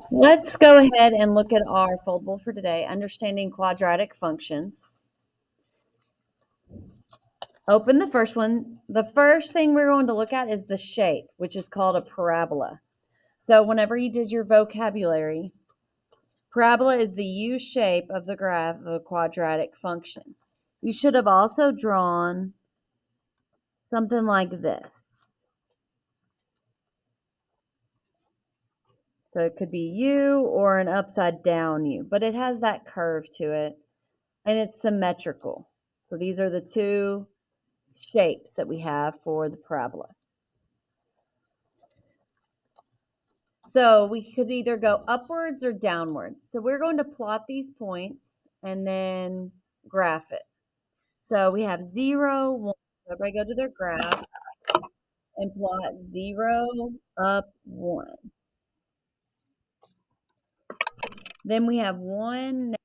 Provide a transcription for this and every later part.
Let's go ahead and look at our foldable for today, understanding quadratic functions. Open the first one. The first thing we're going to look at is the shape, which is called a parabola. So whenever you did your vocabulary, parabola is the U shape of the graph of a quadratic function. You should have also drawn something like this. So it could be U or an upside down U, but it has that curve to it and it's symmetrical. So these are the two shapes that we have for the parabola. So we could either go upwards or downwards. So we're going to plot these points and then graph it. So we have 0, 1. Everybody go to their graph and plot 0, up, 1. Then we have 1.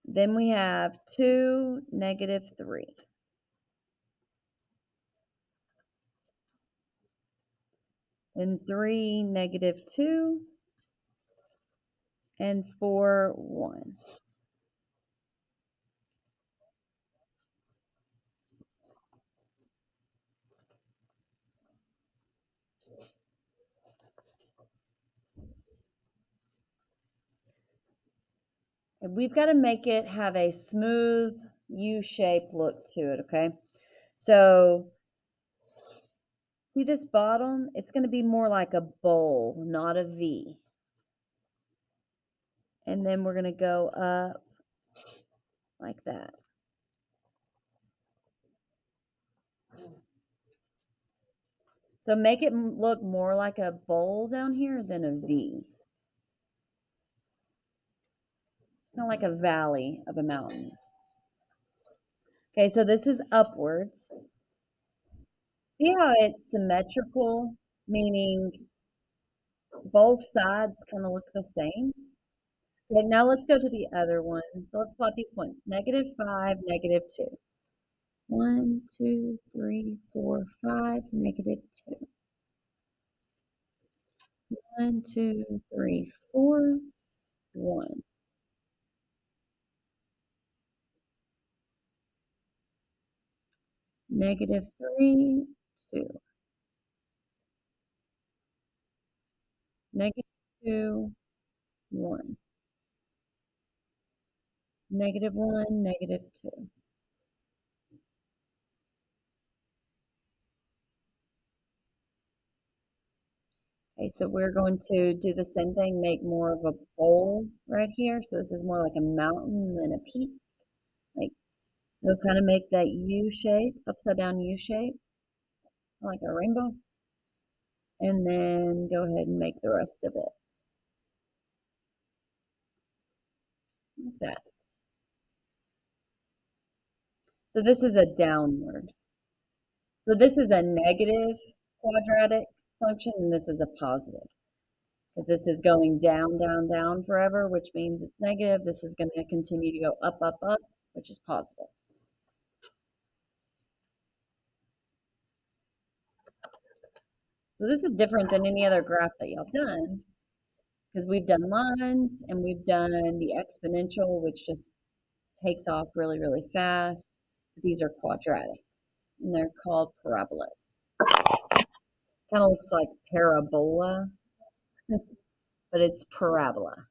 Then we have 2, -3. And 3, -2. And 4, 1. And we've got to make it have a smooth U-shaped look to it, okay? So see this bottom? It's going to be more like a bowl, not a V. And then we're going to go up like that. So make it look more like a bowl down here than a V. Kind of like a valley of a mountain. Okay, so this is upwards. See how it's symmetrical, meaning both sides kind of look the same? Okay, now let's go to the other one. So let's plot these points. -5, -2. 1, 2, 3, 4, 5, -2. 1, 2, 3, 4, 1. -3, 2. -2, 1. -1, -2. Okay, so we're going to do the same thing, make more of a bowl right here. So this is more like a mountain than a peak. Like, it'll kind of make that U shape, upside down U shape, like a rainbow. And then go ahead and make the rest of it like that. So this is a downward. So this is a negative quadratic function, and this is a positive. Because this is going down, down, down forever, which means it's negative. This is going to continue to go up, up, up, which is positive. So this is different than any other graph that y'all done, because we've done lines and we've done the exponential, which just takes off really, really fast. These are quadratics, and they're called parabolas. Kind of looks like parabola, but it's parabola.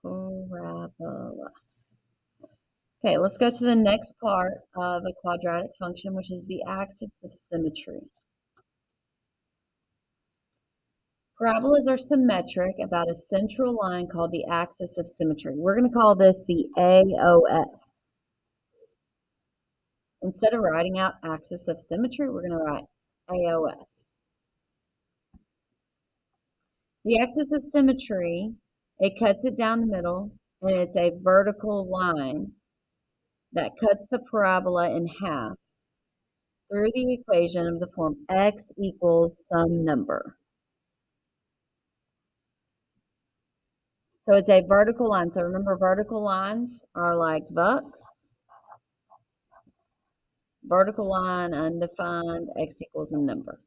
Parabola. Okay, let's go to the next part of a quadratic function, which is the axis of symmetry. Parabolas are symmetric about a central line called the axis of symmetry. We're going to call this the AOS. Instead of writing out axis of symmetry, we're going to write AOS. The axis of symmetry, it cuts it down the middle, and it's a vertical line that cuts the parabola in half through the equation of the form x equals some number. So it's a vertical line. So remember, vertical lines are like bucks. Vertical line, undefined, x equals a number.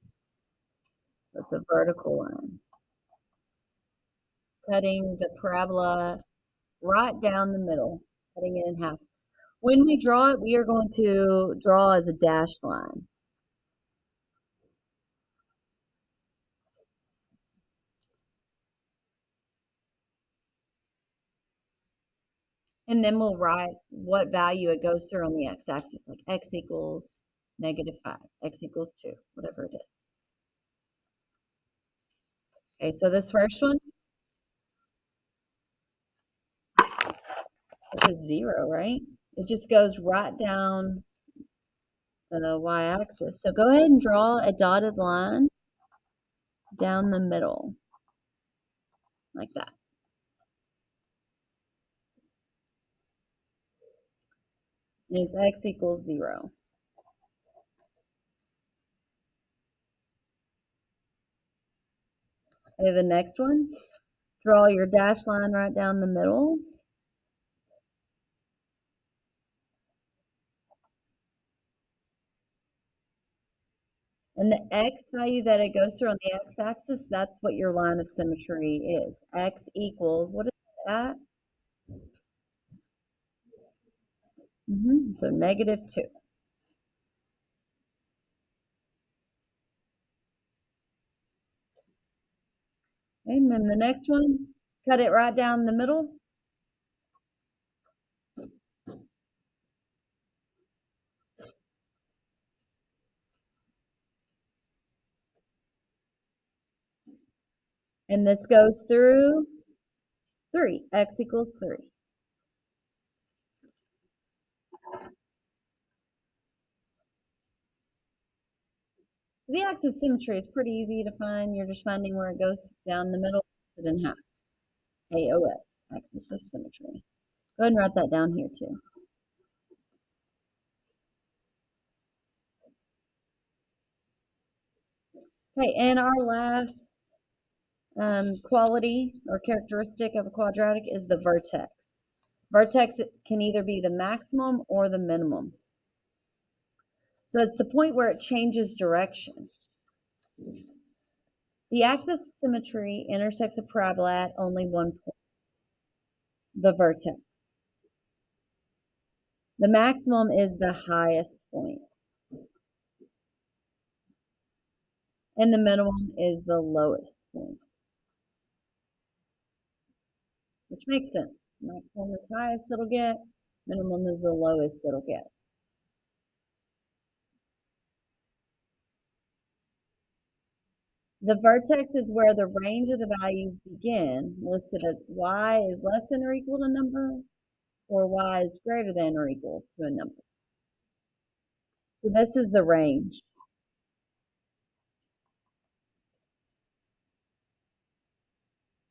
That's a vertical line. Cutting the parabola right down the middle, cutting it in half. When we draw it, we are going to draw as a dashed line. And then we'll write what value it goes through on the x-axis, like x equals -5, x equals 2, whatever it is. Okay, so this first one, which is 0, right? It just goes right down the y-axis. So go ahead and draw a dotted line down the middle, like that. And it's x equals 0. Okay, the next one, draw your dashed line right down the middle. And the x value that it goes through on the x-axis, that's what your line of symmetry is. X equals, what is that? So -2. Okay, and then the next one, cut it right down the middle. And this goes through 3. X equals 3. The axis symmetry is pretty easy to find. You're just finding where it goes down the middle, cut it in half. AOS, axis of symmetry. Go ahead and write that down here too. Okay, and our last quality or characteristic of a quadratic is the vertex. Vertex can either be the maximum or the minimum. So it's the point where it changes direction. The axis of symmetry intersects a parabola at only one point, the vertex. The maximum is the highest point, and the minimum is the lowest point, which makes sense. Maximum is highest it'll get, minimum is the lowest it'll get. The vertex is where the range of the values begin, listed as y is less than or equal to a number, or y is greater than or equal to a number. So this is the range.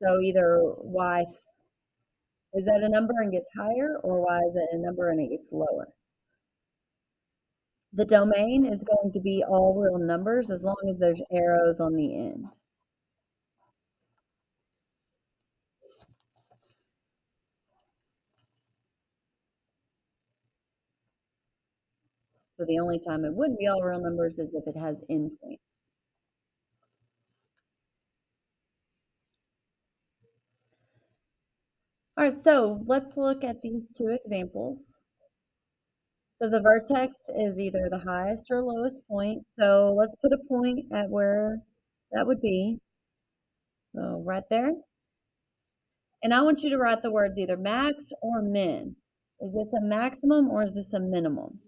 So either y is at a number and gets higher, or y is at a number and it gets lower. The domain is going to be all real numbers as long as there's arrows on the end. So the only time it wouldn't be all real numbers is if it has endpoints. All right, so let's look at these two examples. So the vertex is either the highest or lowest point. So let's put a point at where that would be. So right there. And I want you to write the words either max or min. Is this a maximum or is this a minimum?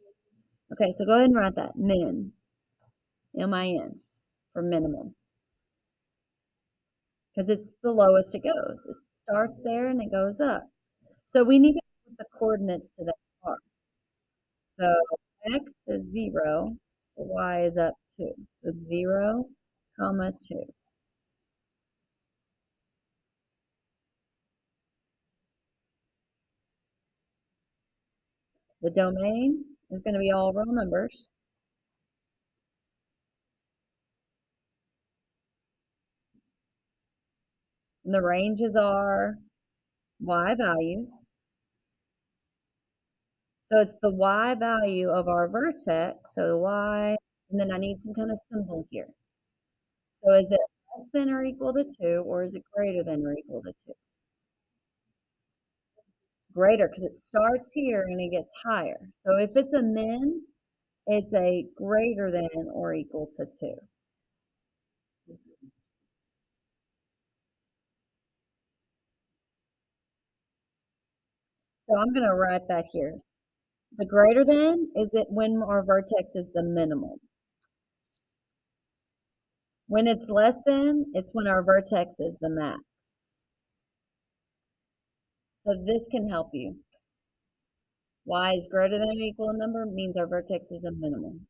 Okay, so go ahead and write that. Min. M-I-N for minimum. Because it's the lowest it goes. It starts there and it goes up. So we need to put the coordinates to that part. So x is 0, y is up 2. So 0, comma 2. The domain is going to be all real numbers. And the ranges are y values. So it's the y value of our vertex, so the y, and then I need some kind of symbol here. So is it less than or equal to 2, or is it greater than or equal to 2? Greater, because it starts here and it gets higher. So if it's a min, it's a greater than or equal to 2. So I'm going to write that here. The greater than is it when our vertex is the minimum. When it's less than, it's when our vertex is the max. So this can help you. Y is greater than or equal to number means our vertex is a minimum.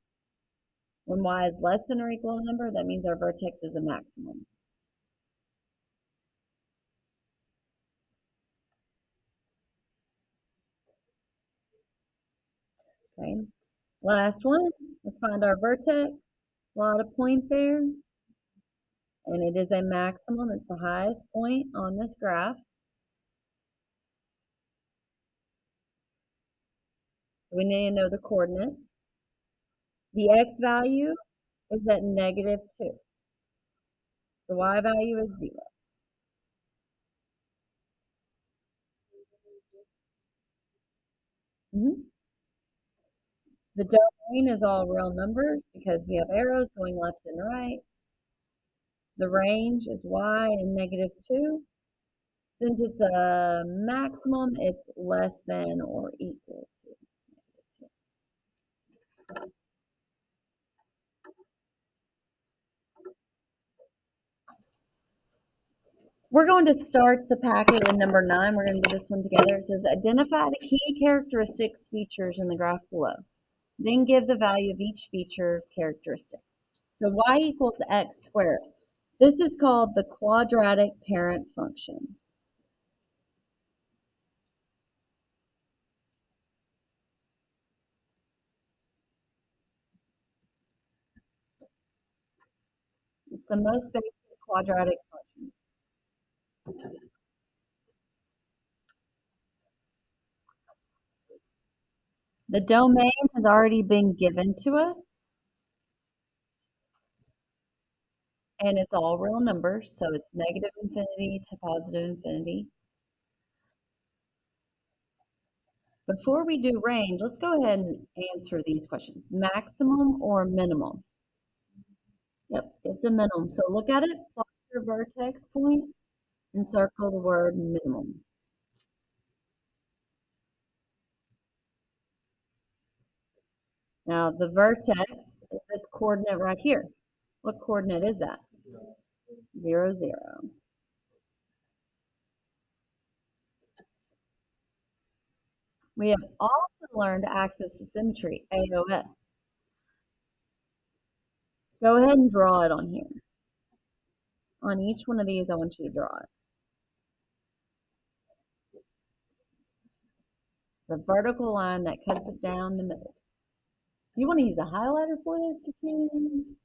When y is less than or equal to number, that means our vertex is a maximum. Okay. Last one. Let's find our vertex. Plot a point there. And it is a maximum. It's the highest point on this graph. So we need to know the coordinates. The x value is at -2. The y value is 0. Mm-hmm. The domain is all real numbers because we have arrows going left and right. The range is y and -2. Since it's a maximum, it's less than or equal to -2. We're going to start the packet with number 9. We're going to do this one together. It says, identify the key characteristics features in the graph below. Then give the value of each feature characteristic. So y equals x squared. This is called the quadratic parent function. It's the most basic quadratic function. The domain has already been given to us, and it's all real numbers, so it's -infinity to +infinity. Before we do range, let's go ahead and answer these questions. Maximum or minimum? Yep, it's a minimum. So look at it, plot your vertex point, and circle the word minimum. Now the vertex is this coordinate right here. What coordinate is that? 0, 0. We have also learned axis of symmetry, AOS. Go ahead and draw it on here. On each one of these, I want you to draw it. The vertical line that cuts it down the middle. If you want to use a highlighter for this, you can.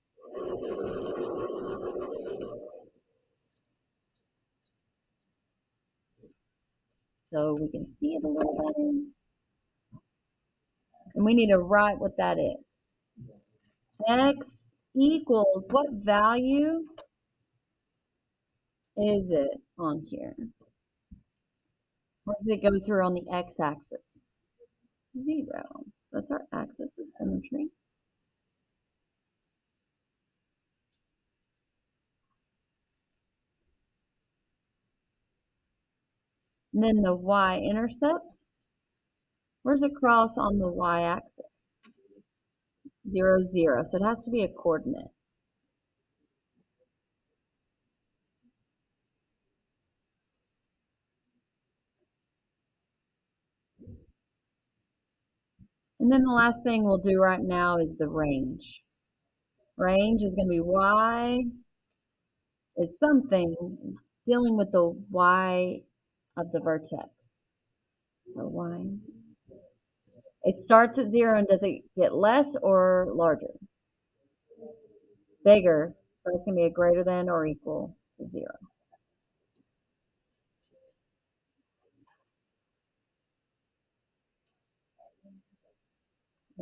So we can see it a little better. And we need to write what that is. X equals what value is it on here? Where does it go through on the x-axis? 0. That's our axis of symmetry. And then the y-intercept. Where's it cross on the y-axis? 0, 0. So it has to be a coordinate. And then the last thing we'll do right now is the range. Range is going to be y is something dealing with the y of the vertex. So y. It starts at 0 and does it get less or larger? Bigger. So it's going to be a greater than or equal to 0.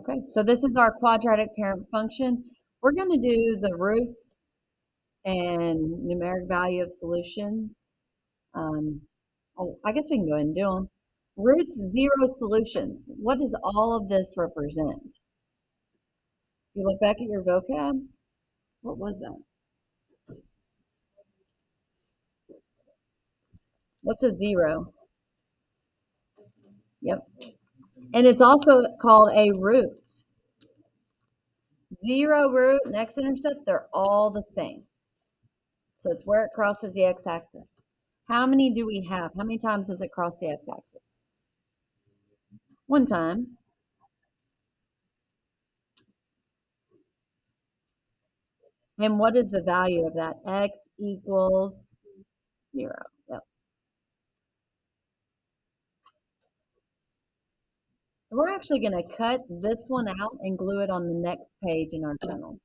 Okay, so this is our quadratic parent function. We're going to do the roots and numeric value of solutions. Um, oh, I guess we can go ahead and do them. Roots, zero solutions. What does all of this represent? You look back at your vocab. What was that? What's a zero? Yep. And it's also called a root. Zero, root, and x-intercept, they're all the same. So it's where it crosses the x-axis. How many do we have? How many times does it cross the x-axis? One time. And what is the value of that? X equals 0. Yep. So we're actually going to cut this one out and glue it on the next page in our journal.